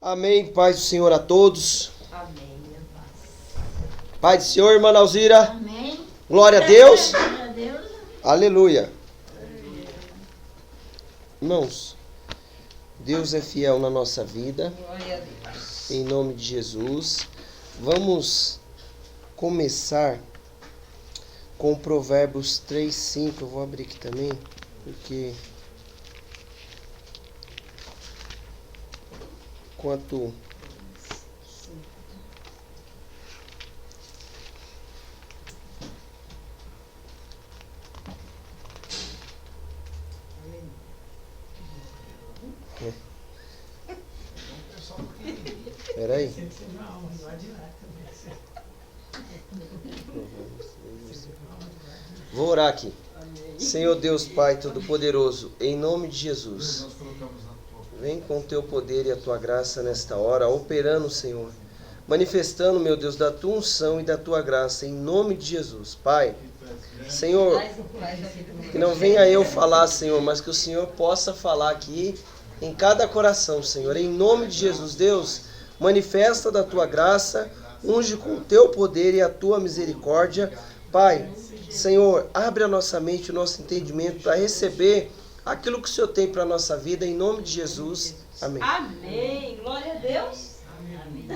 Amém. Paz do Senhor a todos. Amém, minha paz. Paz do Senhor, irmã Alzira. Amém. Glória a Deus. Glória a Deus. Aleluia. Irmãos, Deus é fiel na nossa vida. Glória a Deus. Em nome de Jesus. Vamos começar com Provérbios 3:5. Eu vou abrir aqui também, porque enquanto Peraí. Vou orar aqui. Senhor Deus Pai Todo-Poderoso, em nome de Jesus, vem com o teu poder e a tua graça nesta hora, operando, Senhor, manifestando, meu Deus, da tua unção e da tua graça, em nome de Jesus. Pai, Senhor, que não venha eu falar, Senhor, mas que o Senhor possa falar aqui em cada coração, Senhor, em nome de Jesus. Deus, manifesta da tua graça, unge com o teu poder e a tua misericórdia. Pai, Senhor, abre a nossa mente, o nosso entendimento para receber aquilo que o Senhor tem para a nossa vida, em nome de Jesus. Amém. Amém. Glória a Deus. Amém.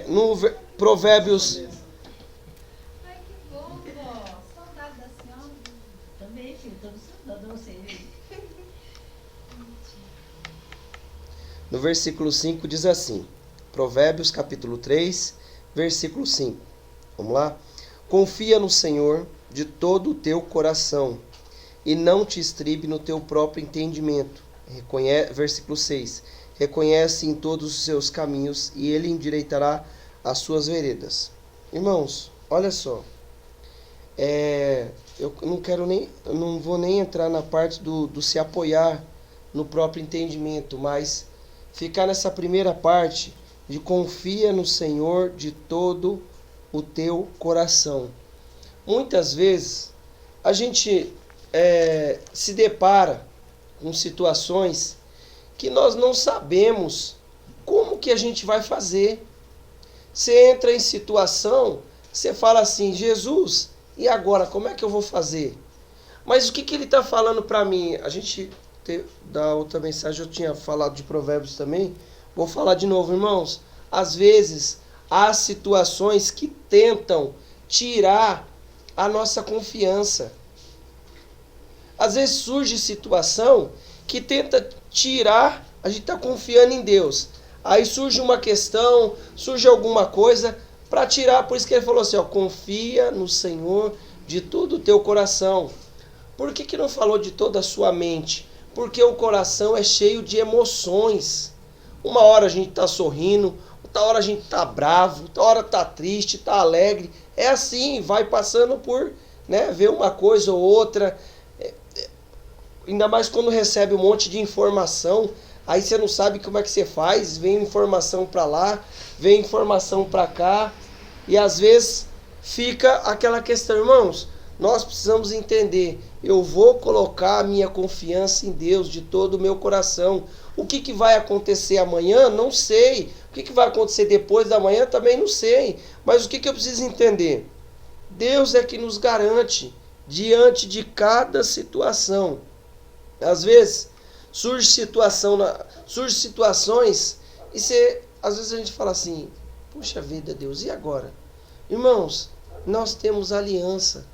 No Provérbios, Ai, que bom, vó. Saudade da senhora. Também, filho, estou saudando você. no versículo 5, diz assim, Provérbios capítulo 3, versículo 5. Vamos lá? Confia no Senhor de todo o teu coração e não te estribe no teu próprio entendimento. Versículo 6. Reconhece em todos os seus caminhos e ele endireitará as suas veredas. Irmãos, olha só. Eu não vou nem entrar na parte do se apoiar no próprio entendimento, mas ficar nessa primeira parte de confia no Senhor de todo o teu coração. Muitas vezes a gente se depara com situações que nós não sabemos como que a gente vai fazer. Você entra em situação, você fala assim, Jesus, e agora, como é que eu vou fazer? Mas o que ele está falando para mim? Da outra mensagem eu tinha falado de Provérbios também, vou falar de novo, irmãos. Às vezes, há situações que tentam tirar a nossa confiança. Às vezes surge situação que tenta tirar, a gente está confiando em Deus. Aí surge uma questão, surge alguma coisa para tirar, por isso que ele falou assim, confia no Senhor de todo o teu coração. Por que não falou de toda a sua mente? Porque o coração é cheio de emoções. Uma hora a gente está sorrindo, outra hora a gente está bravo, outra hora está triste, está alegre. É assim, vai passando por, ver uma coisa ou outra. Ainda mais quando recebe um monte de informação, aí você não sabe como é que você faz, vem informação para lá, vem informação para cá, e às vezes fica aquela questão, irmãos, nós precisamos entender, eu vou colocar a minha confiança em Deus de todo o meu coração. O que vai acontecer amanhã? Não sei. O que vai acontecer depois da manhã? Também não sei. Mas o que eu preciso entender? Deus é que nos garante diante de cada situação. Às vezes, surge situações e às vezes a gente fala assim, puxa vida, Deus, e agora? Irmãos, nós temos aliança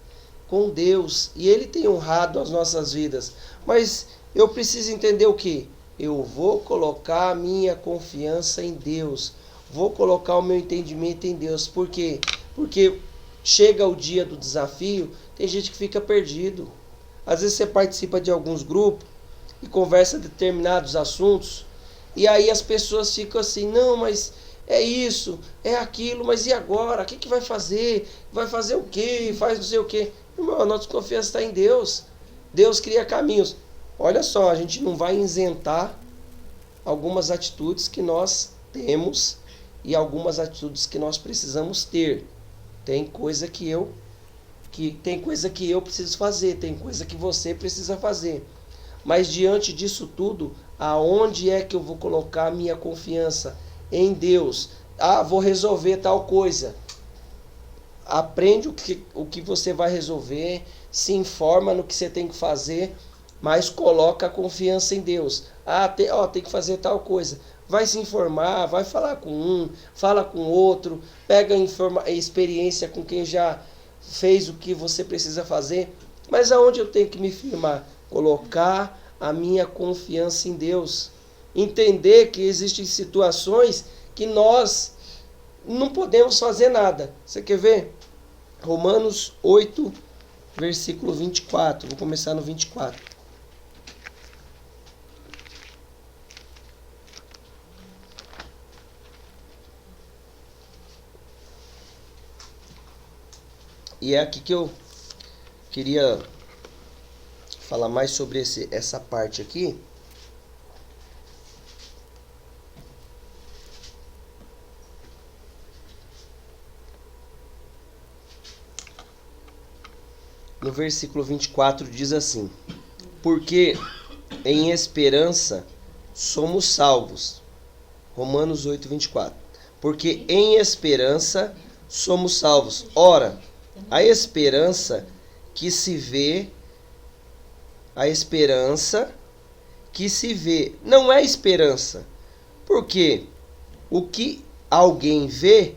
com Deus e Ele tem honrado as nossas vidas. Mas eu preciso entender o quê? Eu vou colocar a minha confiança em Deus. Vou colocar o meu entendimento em Deus. Por quê? Porque chega o dia do desafio, tem gente que fica perdido. Às vezes você participa de alguns grupos e conversa determinados assuntos, e aí as pessoas ficam assim, não, mas é isso, é aquilo, mas e agora? O que vai fazer? Vai fazer o quê? Faz não sei o quê. Irmão, a nossa confiança está em Deus. Deus cria caminhos. Olha só, a gente não vai isentar algumas atitudes que nós temos e algumas atitudes que nós precisamos ter. Tem coisa que eu preciso fazer, tem coisa que você precisa fazer. Mas diante disso tudo, Aonde é que eu vou colocar a minha confiança? Em Deus. Ah, vou resolver tal coisa. Aprende o que você vai resolver, se informa no que você tem que fazer, mas coloca a confiança em Deus. Ah, tem que fazer tal coisa. Vai se informar, vai falar com um, fala com outro, pega experiência com quem já fez o que você precisa fazer. Mas aonde eu tenho que me firmar? Colocar a minha confiança em Deus. Entender que existem situações que nós não podemos fazer nada. Você quer ver? Romanos 8, versículo 24. Vou começar no 24. E é aqui que eu queria falar mais sobre essa parte aqui. No versículo 24 diz assim: porque em esperança somos salvos. Romanos 8, 24. Porque em esperança somos salvos. Ora, a esperança que se vê, não é esperança. Porque o que alguém vê,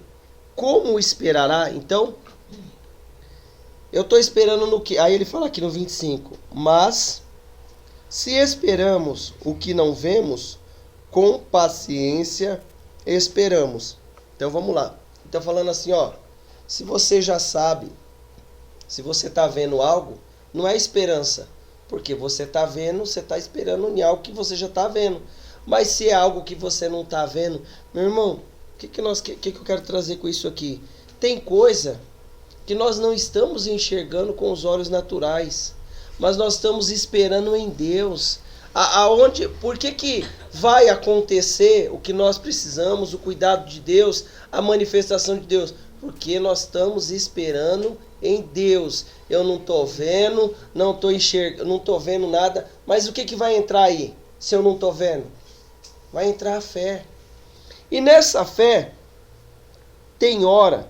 como esperará? Então, eu estou esperando no que? Aí ele fala aqui no 25. Mas, se esperamos o que não vemos, com paciência esperamos. Então vamos lá. Então falando assim, ó. Se você já sabe, se você está vendo algo, não é esperança. Porque você está vendo, você está esperando em algo que você já está vendo. Mas se é algo que você não está vendo, meu irmão, o que eu quero trazer com isso aqui? Tem coisa que nós não estamos enxergando com os olhos naturais, mas nós estamos esperando em Deus. Por que vai acontecer o que nós precisamos, o cuidado de Deus, a manifestação de Deus? Porque nós estamos esperando em Deus. Eu não estou vendo, não estou enxergando, não estou vendo nada, mas o que vai entrar aí, se eu não estou vendo? Vai entrar a fé. E nessa fé, tem hora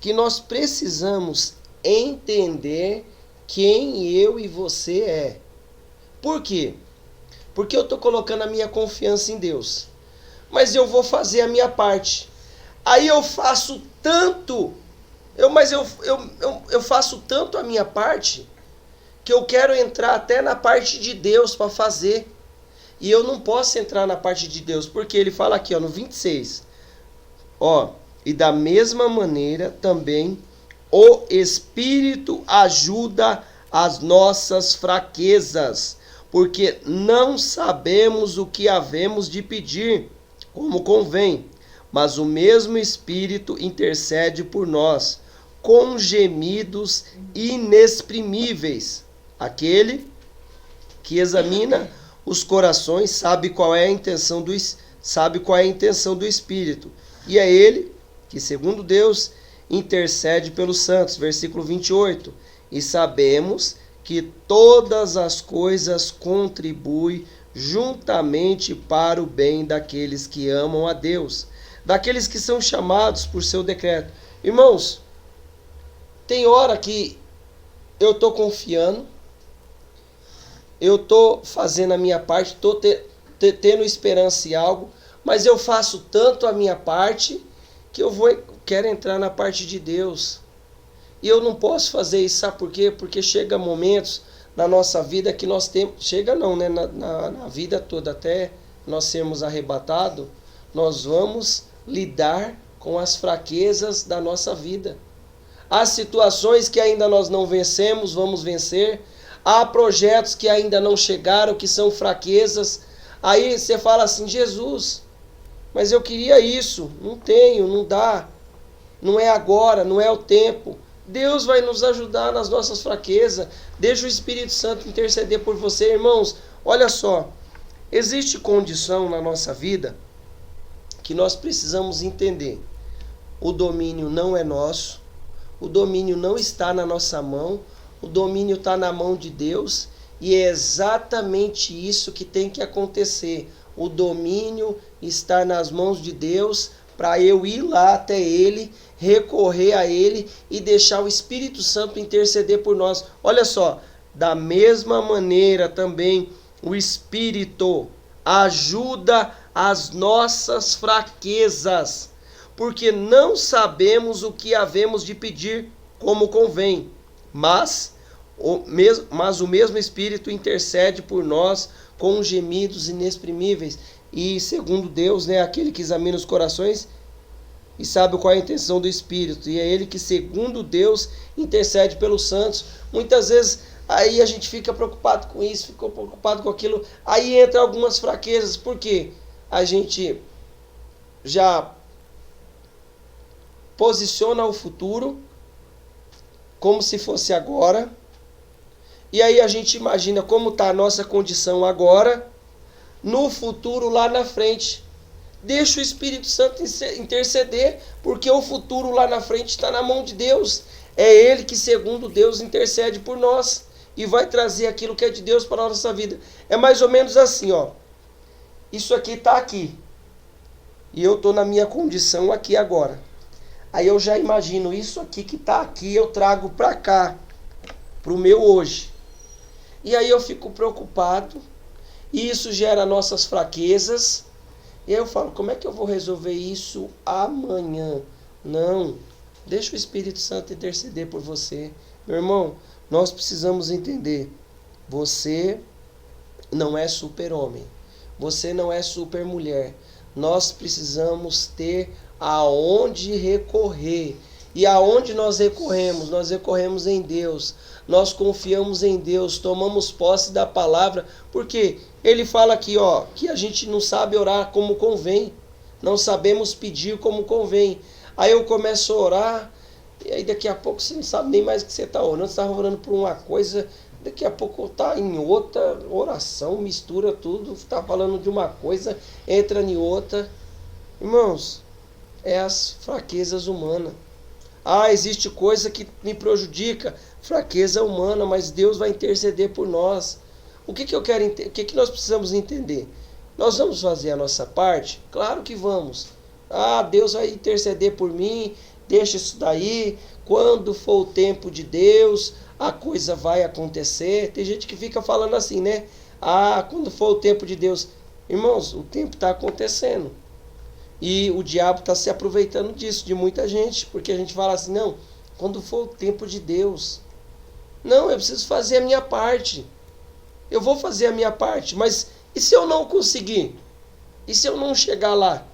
que nós precisamos entender quem eu e você é. Por quê? Porque eu estou colocando a minha confiança em Deus. Mas eu vou fazer a minha parte. Aí eu faço tanto, eu faço tanto a minha parte, que eu quero entrar até na parte de Deus para fazer. E eu não posso entrar na parte de Deus, porque ele fala aqui, ó, no 26. Ó, e da mesma maneira também o Espírito ajuda as nossas fraquezas, porque não sabemos o que havemos de pedir, como convém, mas o mesmo Espírito intercede por nós, com gemidos inexprimíveis. Aquele que examina os corações sabe qual é a intenção do Espírito, e é ele que, segundo Deus, intercede pelos santos. Versículo 28. E sabemos que todas as coisas contribuem juntamente para o bem daqueles que amam a Deus, daqueles que são chamados por seu decreto. Irmãos, tem hora que eu estou confiando, eu estou fazendo a minha parte, estou tendo esperança em algo, mas eu faço tanto a minha parte que quero entrar na parte de Deus. E eu não posso fazer isso, sabe por quê? Porque chega momentos na nossa vida que nós temos... Chega não, né? Na vida toda, até nós sermos arrebatados, nós vamos lidar com as fraquezas da nossa vida. Há situações que ainda nós não vencemos, vamos vencer. Há projetos que ainda não chegaram, que são fraquezas. Aí você fala assim, Jesus, mas eu queria isso, não tenho, não dá, não é agora, não é o tempo. Deus vai nos ajudar nas nossas fraquezas. Deixa o Espírito Santo interceder por você. Irmãos, olha só, existe condição na nossa vida que nós precisamos entender. O domínio não é nosso, o domínio não está na nossa mão, o domínio está na mão de Deus, E é exatamente isso que tem que acontecer. O domínio está nas mãos de Deus, para eu ir lá até Ele, recorrer a Ele e deixar o Espírito Santo interceder por nós. Olha só, da mesma maneira também o Espírito ajuda as nossas fraquezas, porque não sabemos o que havemos de pedir como convém, mas o mesmo Espírito intercede por nós com gemidos inexprimíveis. E segundo Deus, né, aquele que examina os corações e sabe qual é a intenção do Espírito, e é Ele que, segundo Deus, intercede pelos santos. Muitas vezes aí a gente fica preocupado com isso, fica preocupado com aquilo, aí entra algumas fraquezas, porque a gente já posiciona o futuro como se fosse agora, e aí a gente imagina como está a nossa condição agora, no futuro lá na frente. Deixa o Espírito Santo interceder, porque o futuro lá na frente está na mão de Deus. É Ele que, segundo Deus, intercede por nós e vai trazer aquilo que é de Deus para a nossa vida. É mais ou menos assim, ó. Isso aqui está aqui. E eu estou na minha condição aqui agora. Aí eu já imagino isso aqui que está aqui, eu trago para cá, para o meu hoje. E aí eu fico preocupado, e isso gera nossas fraquezas. E aí eu falo, como é que eu vou resolver isso amanhã? Não, deixa o Espírito Santo interceder por você. Meu irmão, nós precisamos entender, você não é super-homem, você não é super-mulher. Nós precisamos ter aonde recorrer. E aonde nós recorremos? Nós recorremos em Deus. Nós confiamos em Deus, tomamos posse da palavra, porque Ele fala aqui, ó, que a gente não sabe orar como convém, não sabemos pedir como convém. Aí eu começo a orar, e aí daqui a pouco você não sabe nem mais o que você está orando, você está orando por uma coisa, daqui a pouco está em outra oração, mistura tudo, está falando de uma coisa, entra em outra. Irmãos, é as fraquezas humanas. Ah, existe coisa que me prejudica, fraqueza humana, mas Deus vai interceder por nós. O que eu quero entender? O que nós precisamos entender? Nós vamos fazer a nossa parte? Claro que vamos. Ah, Deus vai interceder por mim, deixa isso daí. Quando for o tempo de Deus, a coisa vai acontecer. Tem gente que fica falando assim, né? Ah, quando for o tempo de Deus. Irmãos, o tempo está acontecendo. E o diabo está se aproveitando disso, de muita gente, porque a gente fala assim, não, quando for o tempo de Deus. Não, eu preciso fazer a minha parte. Eu vou fazer a minha parte, mas e se eu não conseguir? E se eu não chegar lá?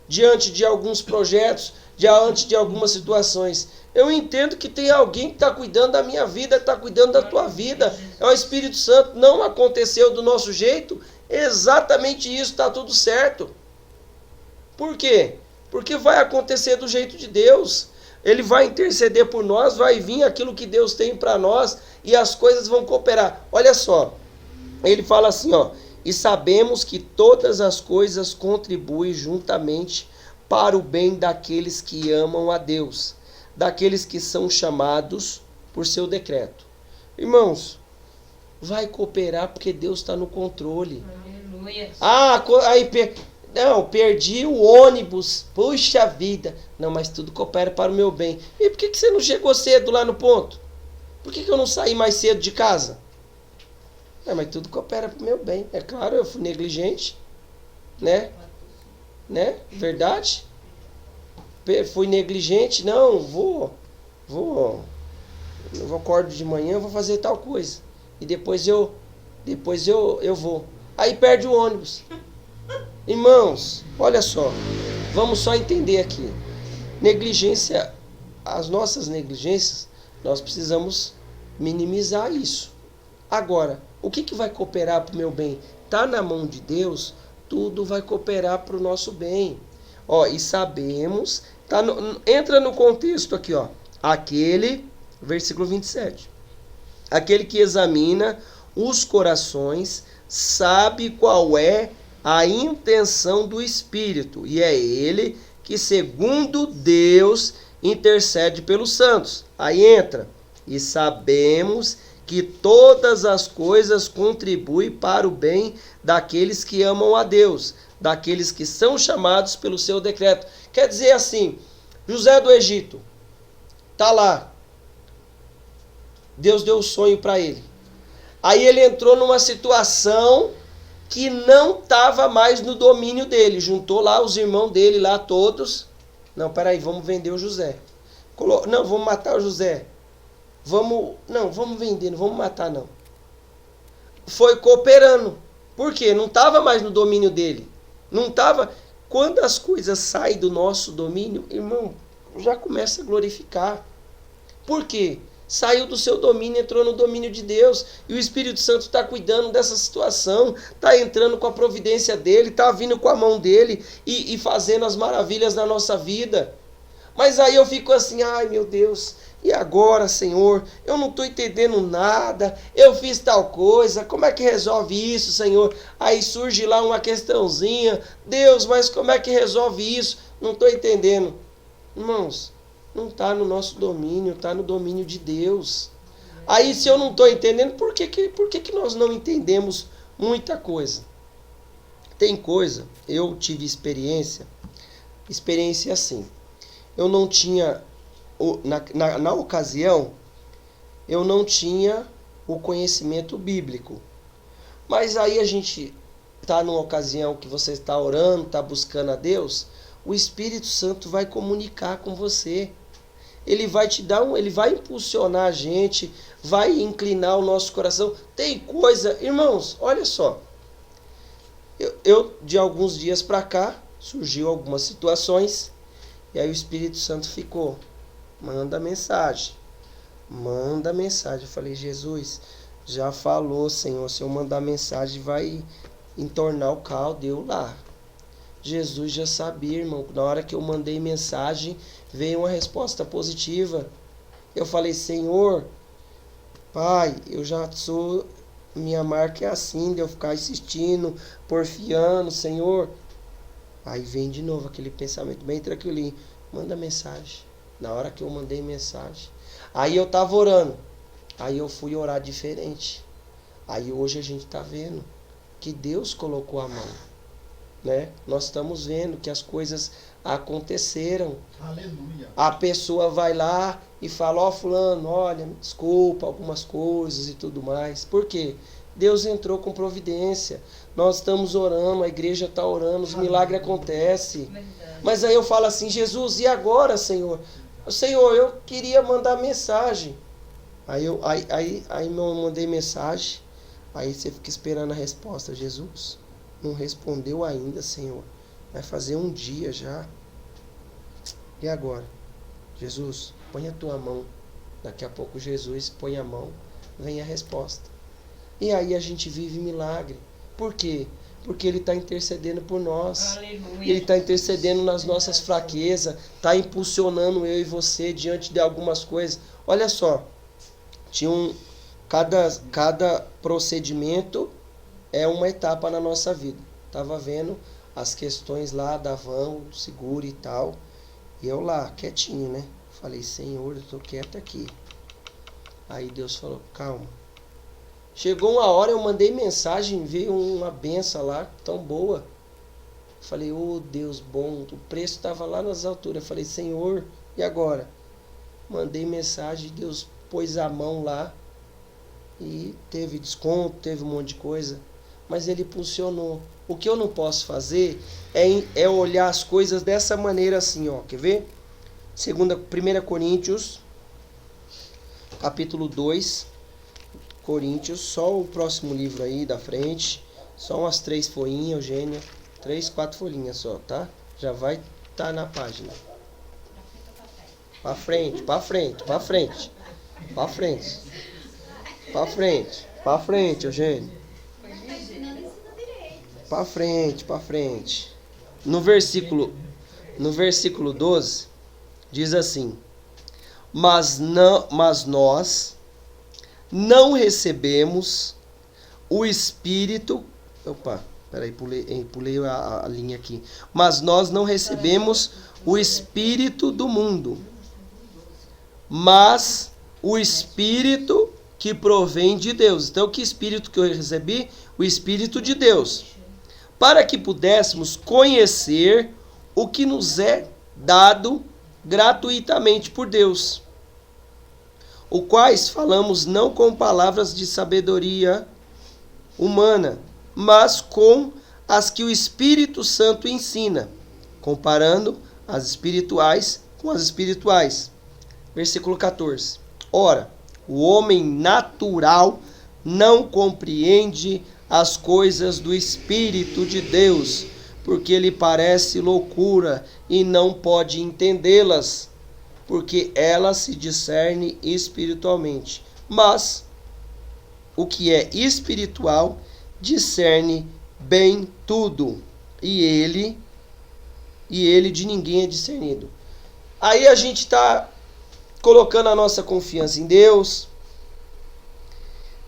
Diante de alguns projetos, diante de algumas situações. Eu entendo que tem alguém que está cuidando da minha vida, está cuidando da tua vida. É o Espírito Santo. Não aconteceu do nosso jeito, exatamente isso, está tudo certo. Por quê? Porque vai acontecer do jeito de Deus. Ele vai interceder por nós, vai vir aquilo que Deus tem para nós e as coisas vão cooperar. Olha só, ele fala assim, ó, e sabemos que todas as coisas contribuem juntamente para o bem daqueles que amam a Deus, daqueles que são chamados por seu decreto. Irmãos, vai cooperar porque Deus está no controle. Aleluia. Ah, aí... Não, perdi o ônibus, puxa vida. Não, mas tudo coopera para o meu bem. E por que você não chegou cedo lá no ponto? Por que eu não saí mais cedo de casa? Não, mas tudo coopera para o meu bem. É claro, eu fui negligente, né? Verdade? Fui negligente, não, eu acordo de manhã, vou fazer tal coisa. E depois eu vou. Aí perde o ônibus. Irmãos, olha só, vamos só entender aqui. Negligência, as nossas negligências, nós precisamos minimizar isso. Agora, o que vai cooperar para o meu bem? Está na mão de Deus, tudo vai cooperar para o nosso bem. Ó, e sabemos, entra no contexto aqui, ó, versículo 27. Aquele que examina os corações sabe qual é a intenção do Espírito, e é Ele que, segundo Deus, intercede pelos santos. Aí entra, e sabemos que todas as coisas contribuem para o bem daqueles que amam a Deus, daqueles que são chamados pelo seu decreto. Quer dizer assim, José do Egito, está lá. Deus deu o sonho para ele. Aí ele entrou numa situação que não estava mais no domínio dele. Juntou lá os irmãos dele, lá todos. Não, peraí, vamos vender o José. Não, vamos matar o José. Vamos vender, não vamos matar não. Foi cooperando. Por quê? Não estava mais no domínio dele. Não estava. Quando as coisas saem do nosso domínio, irmão, já começa a glorificar. Por quê? Saiu do seu domínio, entrou no domínio de Deus. E o Espírito Santo está cuidando dessa situação. Está entrando com a providência dele. Está vindo com a mão dele. E fazendo as maravilhas na nossa vida. Mas aí eu fico assim, ai meu Deus, e agora, Senhor? Eu não estou entendendo nada. Eu fiz tal coisa. Como é que resolve isso, Senhor? Aí surge lá uma questãozinha. Deus, mas como é que resolve isso? Não estou entendendo. Irmãos, não está no nosso domínio, está no domínio de Deus. Aí se eu não estou entendendo, por que nós não entendemos muita coisa? Tem coisa, eu tive experiência assim. Eu não tinha, na ocasião, eu não tinha o conhecimento bíblico. Mas aí a gente está numa ocasião que você está orando, está buscando a Deus, o Espírito Santo vai comunicar com você. Ele vai te dar ele vai impulsionar a gente, vai inclinar o nosso coração. Tem coisa, irmãos, olha só. Eu de alguns dias para cá, surgiu algumas situações, e aí o Espírito Santo ficou, manda mensagem. Eu falei, Jesus, já falou, Senhor, se eu mandar mensagem vai entornar o caldo, eu lá. Jesus já sabia, irmão, na hora que eu mandei mensagem, veio uma resposta positiva. Eu falei, Senhor, Pai, eu já sou, minha marca é assim, de eu ficar insistindo, porfiando, Senhor. Aí vem de novo aquele pensamento bem tranquilinho, manda mensagem. Na hora que eu mandei mensagem, aí eu tava orando, aí eu fui orar diferente. Aí hoje a gente tá vendo que Deus colocou a mão, né? Nós estamos vendo que as coisas aconteceram. Aleluia. A pessoa vai lá e fala, ó fulano, olha, me desculpa algumas coisas e tudo mais. Por quê? Deus entrou com providência. Nós estamos orando, a igreja está orando, os milagres acontecem. Mas aí eu falo assim, Jesus, e agora, Senhor? Senhor, eu queria mandar mensagem. Aí eu mandei mensagem. Aí você fica esperando a resposta. Jesus, não respondeu ainda, Senhor. Vai fazer um dia já. E agora? Jesus, põe a tua mão. Daqui a pouco Jesus põe a mão, vem a resposta. E aí a gente vive milagre. Por quê? Porque Ele está intercedendo por nós. Aleluia. Ele está intercedendo nas nossas fraquezas. Está impulsionando eu e você diante de algumas coisas. Olha só. Cada procedimento é uma etapa na nossa vida. Estava vendo as questões lá da van, do seguro e tal. E eu lá, quietinho, né? Falei, Senhor, eu estou quieto aqui. Aí Deus falou, calma. Chegou uma hora, eu mandei mensagem, veio uma benção lá, tão boa. Falei, oh Deus bom, o preço estava lá nas alturas. Falei, Senhor, e agora? Mandei mensagem, Deus pôs a mão lá. E teve desconto, teve um monte de coisa. Mas Ele impulsionou. O que eu não posso fazer é olhar as coisas dessa maneira assim, ó. Quer ver? 1 Coríntios, capítulo 2. Coríntios, só o próximo livro aí da frente, só umas 3 folhinhas, Eugênia, 3, 4 folhinhas só, tá? Já vai estar na página. Pra frente, Eugênia. Pra frente. No versículo 12, diz assim, mas nós não recebemos o Espírito. Opa, peraí, pulei a linha aqui. Mas nós não recebemos o Espírito do mundo, mas o Espírito que provém de Deus. Então, que espírito que eu recebi? O Espírito de Deus. Para que pudéssemos conhecer o que nos é dado gratuitamente por Deus, o quais falamos não com palavras de sabedoria humana, mas com as que o Espírito Santo ensina, comparando as espirituais com as espirituais. Versículo 14. Ora, o homem natural não compreende as coisas do Espírito de Deus, porque lhe parece loucura e não pode entendê-las, porque ela se discerne espiritualmente. Mas o que é espiritual discerne bem tudo, e ele de ninguém é discernido. Aí a gente está colocando a nossa confiança em Deus,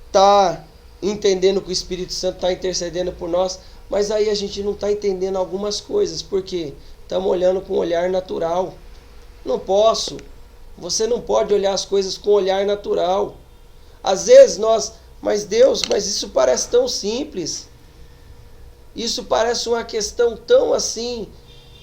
está entendendo que o Espírito Santo está intercedendo por nós, mas aí a gente não está entendendo algumas coisas, porque estamos olhando com um olhar natural. Não posso. Você não pode olhar as coisas com um olhar natural. Às vezes mas Deus, mas isso parece tão simples. Isso parece uma questão tão assim,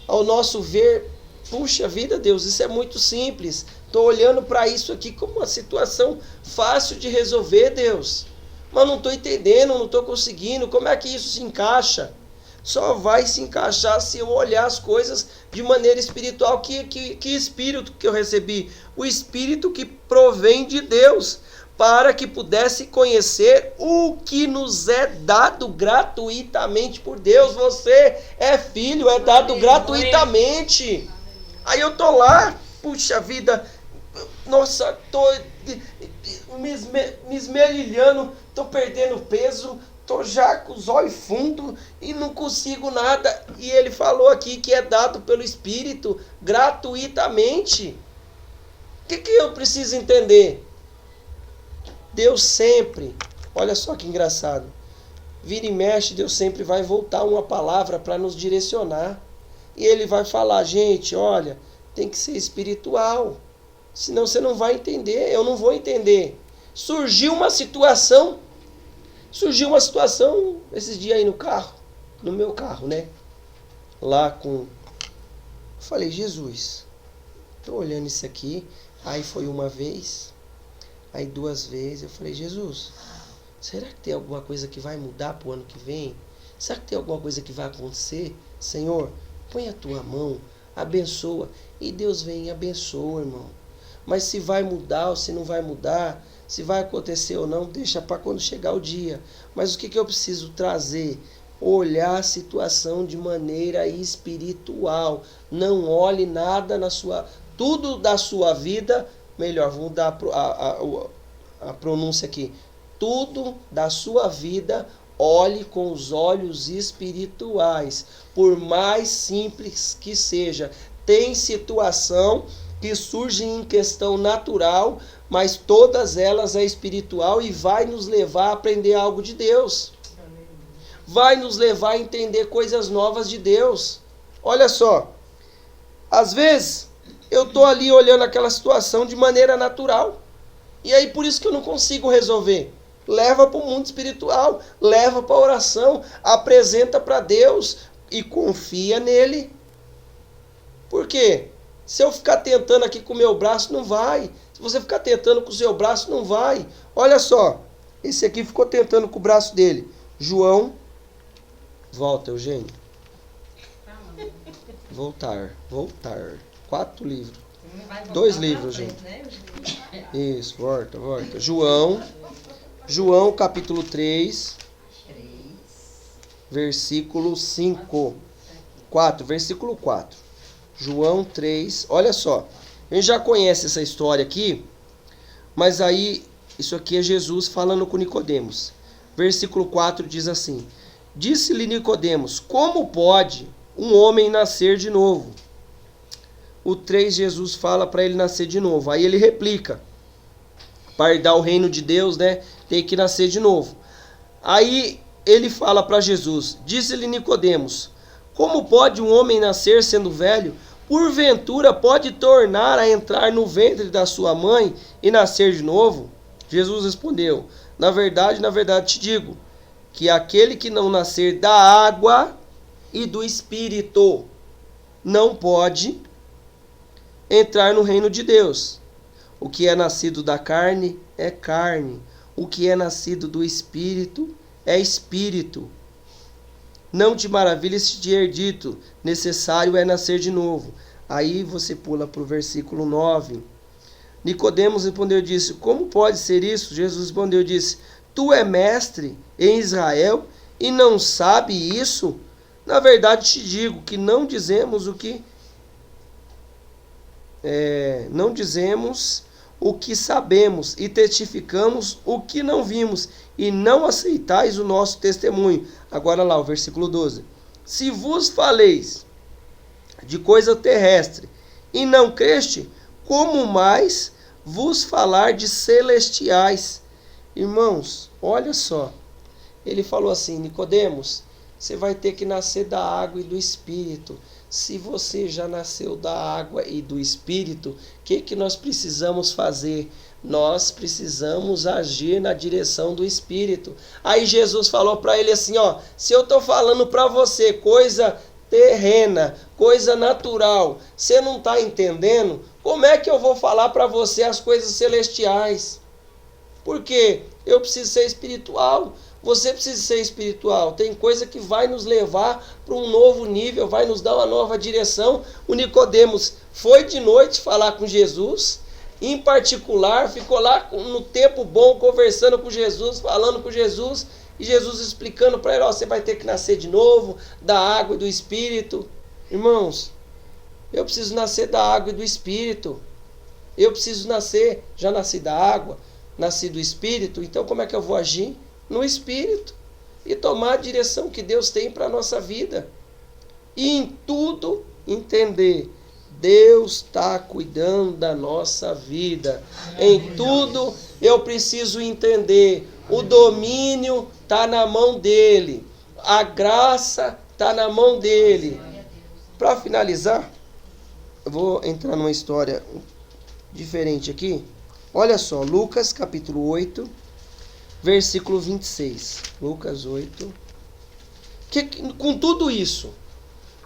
ao nosso ver, puxa vida, Deus, isso é muito simples. Estou olhando para isso aqui como uma situação fácil de resolver, Deus. Mas não estou entendendo, não estou conseguindo. Como é que isso se encaixa? Só vai se encaixar se eu olhar as coisas de maneira espiritual. Que espírito que eu recebi? O espírito que provém de Deus, para que pudesse conhecer o que nos é dado gratuitamente por Deus. Você é filho, é dado gratuitamente. Aí eu tô lá, puxa vida, nossa, tô me esmerilhando, tô perdendo peso, tô já com os olhos fundos e não consigo nada. E ele falou aqui que é dado pelo Espírito gratuitamente. O que eu preciso entender? Deus sempre, olha só que engraçado, vira e mexe, Deus sempre vai voltar uma palavra para nos direcionar. E ele vai falar, gente, olha, tem que ser espiritual, senão você não vai entender, eu não vou entender. Surgiu uma situação esses dias aí no meu carro, né? Falei, Jesus, tô olhando isso aqui, aí foi uma vez, aí 2 vezes, eu falei, Jesus, será que tem alguma coisa que vai mudar pro ano que vem? Será que tem alguma coisa que vai acontecer? Senhor, põe a tua mão, abençoa. E Deus vem e abençoa, irmão. Mas se vai mudar ou se não vai mudar, se vai acontecer ou não, deixa para quando chegar o dia. Mas o que eu preciso trazer? Olhar a situação de maneira espiritual. Não olhe nada tudo da sua vida, melhor, vamos dar a pronúncia aqui. Tudo da sua vida, olhe com os olhos espirituais. Por mais simples que seja, tem situação que surge em questão natural, mas todas elas é espiritual e vai nos levar a aprender algo de Deus. Vai nos levar a entender coisas novas de Deus. Olha só, às vezes eu estou ali olhando aquela situação de maneira natural, e aí por isso que eu não consigo resolver. Leva para o mundo espiritual, leva para a oração, apresenta para Deus e confia nele. Por quê? Se eu ficar tentando aqui com o meu braço, não vai. Se você ficar tentando com o seu braço, não vai. Olha só, esse aqui ficou tentando com o braço dele. João, volta, Eugênio. Voltar. 4 livros. 2 livros, gente. Isso, volta. João capítulo 3, versículo 5. 4, versículo 4. João 3, olha só. A gente já conhece essa história aqui, mas aí, isso aqui é Jesus falando com Nicodemos. Versículo 4 diz assim: Disse-lhe Nicodemos, como pode um homem nascer de novo? O 3, Jesus fala para ele nascer de novo. Aí ele replica, para herdar o reino de Deus, né, tem que nascer de novo. Aí ele fala para Jesus, disse-lhe Nicodemos, como pode um homem nascer sendo velho? Porventura pode tornar a entrar no ventre da sua mãe e nascer de novo? Jesus respondeu: na verdade te digo, que aquele que não nascer da água e do Espírito não pode entrar no reino de Deus. O que é nascido da carne é carne, o que é nascido do Espírito é espírito. Não te maravilhes se te er dito, necessário é nascer de novo. Aí você pula para o versículo 9. Nicodemos respondeu e disse: como pode ser isso? Jesus respondeu e disse: tu é mestre em Israel e não sabe isso? Na verdade te digo que não dizemos o que sabemos e testificamos o que não vimos e não aceitais o nosso testemunho. Agora lá o versículo 12. Se vos faleis de coisa terrestre e não creste, como mais vos falar de celestiais? Irmãos, olha só. Ele falou assim: Nicodemos, você vai ter que nascer da água e do Espírito. Se você já nasceu da água e do Espírito, o que nós precisamos fazer? Nós precisamos agir na direção do Espírito. Aí Jesus falou para ele assim, ó: se eu estou falando para você coisa terrena, coisa natural, você não está entendendo? Como é que eu vou falar para você as coisas celestiais? Porque eu preciso ser espiritual. Você precisa ser espiritual. Tem coisa que vai nos levar para um novo nível, vai nos dar uma nova direção. O Nicodemos foi de noite falar com Jesus, em particular, ficou lá no tempo bom conversando com Jesus, falando com Jesus, e Jesus explicando para ele: ó, você vai ter que nascer de novo, da água e do Espírito. Irmãos, eu preciso nascer da água e do Espírito. Eu preciso nascer, já nasci da água, nasci do Espírito, então como é que eu vou agir? No Espírito, e tomar a direção que Deus tem para a nossa vida, e em tudo entender: Deus está cuidando da nossa vida. Em tudo eu preciso entender: o domínio está na mão dele, a graça está na mão dele. Para finalizar, eu vou entrar numa história diferente aqui. Olha só, Lucas capítulo 8, versículo 26. Lucas 8. Com tudo isso,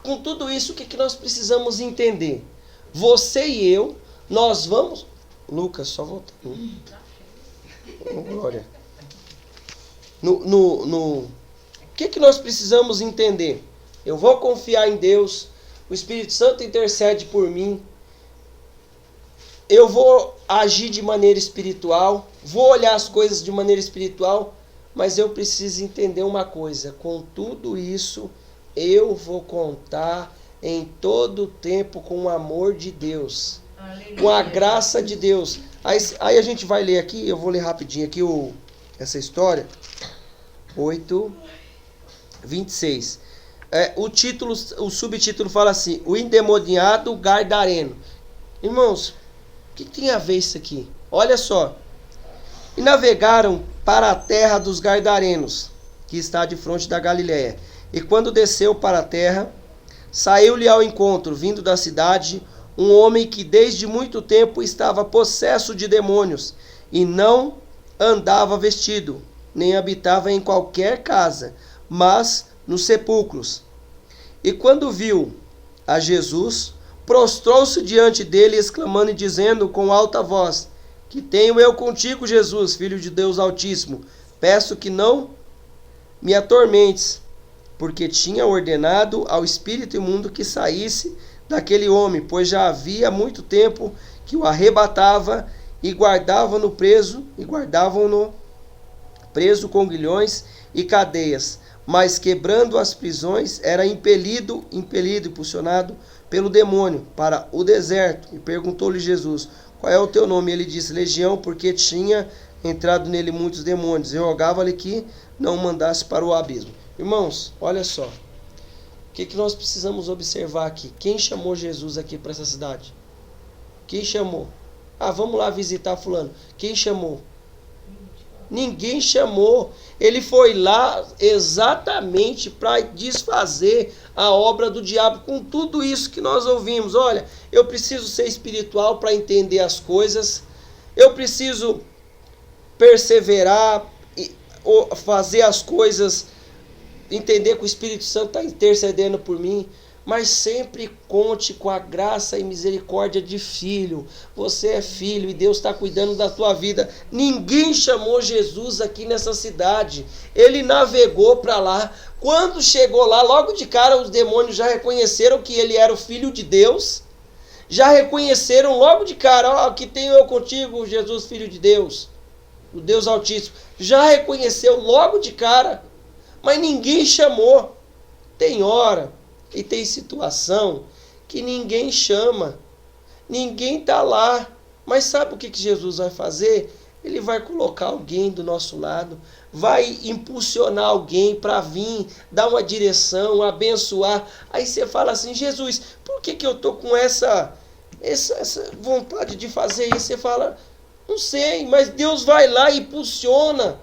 o que nós precisamos entender? Você e eu, nós vamos... Lucas, só voltar. Glória. O que nós precisamos entender? Eu vou confiar em Deus, o Espírito Santo intercede por mim, eu vou agir de maneira espiritual, vou olhar as coisas de maneira espiritual, mas eu preciso entender uma coisa: com tudo isso, eu vou contar em todo o tempo com o amor de Deus, com a graça de Deus. Aí a gente vai ler aqui, eu vou ler rapidinho aqui essa história, 8, 26. O subtítulo fala assim: o endemoniado Gadareno. Irmãos, o que tem a ver isso aqui? Olha só. E navegaram para a terra dos Gadarenos, que está de fronte da Galiléia. E quando desceu para a terra, saiu-lhe ao encontro, vindo da cidade, um homem que desde muito tempo estava possesso de demônios, e não andava vestido, nem habitava em qualquer casa, mas nos sepulcros. E quando viu a Jesus, prostrou-se diante dele, exclamando e dizendo com alta voz: que tenho eu contigo, Jesus, Filho de Deus Altíssimo? Peço que não me atormentes. Porque tinha ordenado ao espírito imundo que saísse daquele homem, pois já havia muito tempo que o arrebatava e guardavam-no preso com grilhões e cadeias. Mas quebrando as prisões, era impelido e impulsionado pelo demônio para o deserto. E perguntou-lhe Jesus: qual é o teu nome? Ele disse: Legião, porque tinha entrado nele muitos demônios. Eu rogava-lhe que não o mandasse para o abismo. Irmãos, olha só. O que nós precisamos observar aqui? Quem chamou Jesus aqui para essa cidade? Quem chamou? Ah, vamos lá visitar fulano. Quem chamou? Ninguém chamou. Ele foi lá exatamente para desfazer a obra do diabo. Com tudo isso que nós ouvimos: olha, eu preciso ser espiritual para entender as coisas, eu preciso perseverar, fazer as coisas, entender que o Espírito Santo está intercedendo por mim, mas sempre conte com a graça e misericórdia de filho. Você é filho e Deus está cuidando da tua vida. Ninguém chamou Jesus aqui nessa cidade. Ele navegou para lá. Quando chegou lá, logo de cara os demônios já reconheceram que ele era o Filho de Deus. Já reconheceram logo de cara: ó, aqui tenho eu contigo, Jesus, Filho de Deus, o Deus Altíssimo. Já reconheceu logo de cara, mas ninguém chamou. Tem hora e tem situação que ninguém chama, ninguém está lá. Mas sabe o que Jesus vai fazer? Ele vai colocar alguém do nosso lado, vai impulsionar alguém para vir, dar uma direção, abençoar. Aí você fala assim: Jesus, por que eu estou com essa vontade de fazer isso? Você fala: não sei, mas Deus vai lá e impulsiona.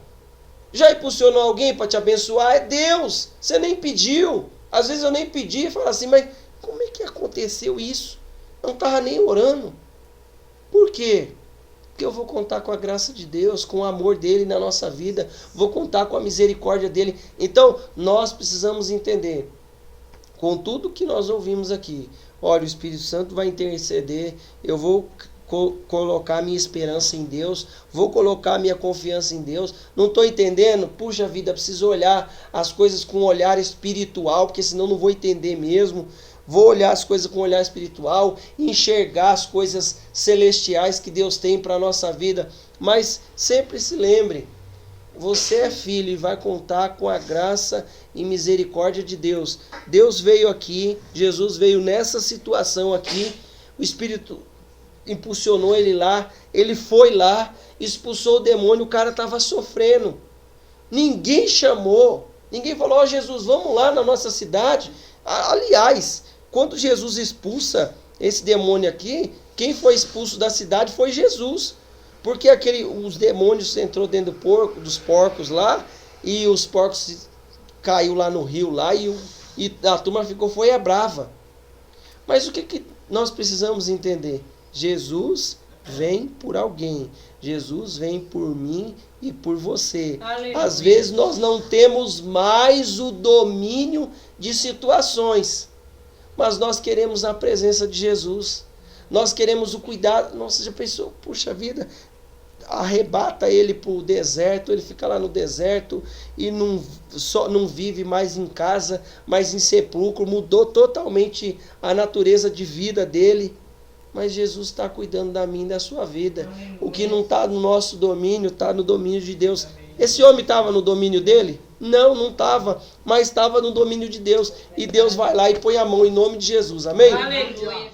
Já impulsionou alguém para te abençoar? É Deus, você nem pediu. Às vezes eu nem pedi e falo assim: mas como é que aconteceu isso? Eu não estava nem orando. Por quê? Porque eu vou contar com a graça de Deus, com o amor dele na nossa vida, vou contar com a misericórdia dele. Então, nós precisamos entender, com tudo que nós ouvimos aqui, olha, o Espírito Santo vai interceder, eu vou colocar minha esperança em Deus, vou colocar minha confiança em Deus. Não estou entendendo? Puxa vida, preciso olhar as coisas com um olhar espiritual, porque senão não vou entender mesmo. Vou olhar as coisas com um olhar espiritual, enxergar as coisas celestiais que Deus tem para a nossa vida. Mas sempre se lembre, você é filho e vai contar com a graça e misericórdia de Deus. Deus veio aqui, Jesus veio nessa situação aqui, o Espírito impulsionou ele lá, ele foi lá, expulsou o demônio, o cara estava sofrendo. Ninguém chamou, ninguém falou: ó, Jesus, vamos lá na nossa cidade. Aliás, quando Jesus expulsa esse demônio aqui, quem foi expulso da cidade foi Jesus. Porque os demônios entrou dentro dos porcos lá, e os porcos caiu lá no rio lá, e a turma foi brava. Mas o que nós precisamos entender? Jesus vem por alguém. Jesus vem por mim e por você. Aleluia. Às vezes nós não temos mais o domínio de situações, mas nós queremos a presença de Jesus. Nós queremos o cuidado. Nossa, já pensou? Puxa vida, arrebata ele para o deserto, ele fica lá no deserto e não vive mais em casa, mas em sepulcro. Mudou totalmente a natureza de vida dele. Mas Jesus está cuidando da minha e da sua vida. O que não está no nosso domínio, está no domínio de Deus. Esse homem estava no domínio dele? Não estava, mas estava no domínio de Deus. E Deus vai lá e põe a mão em nome de Jesus. Amém? Aleluia.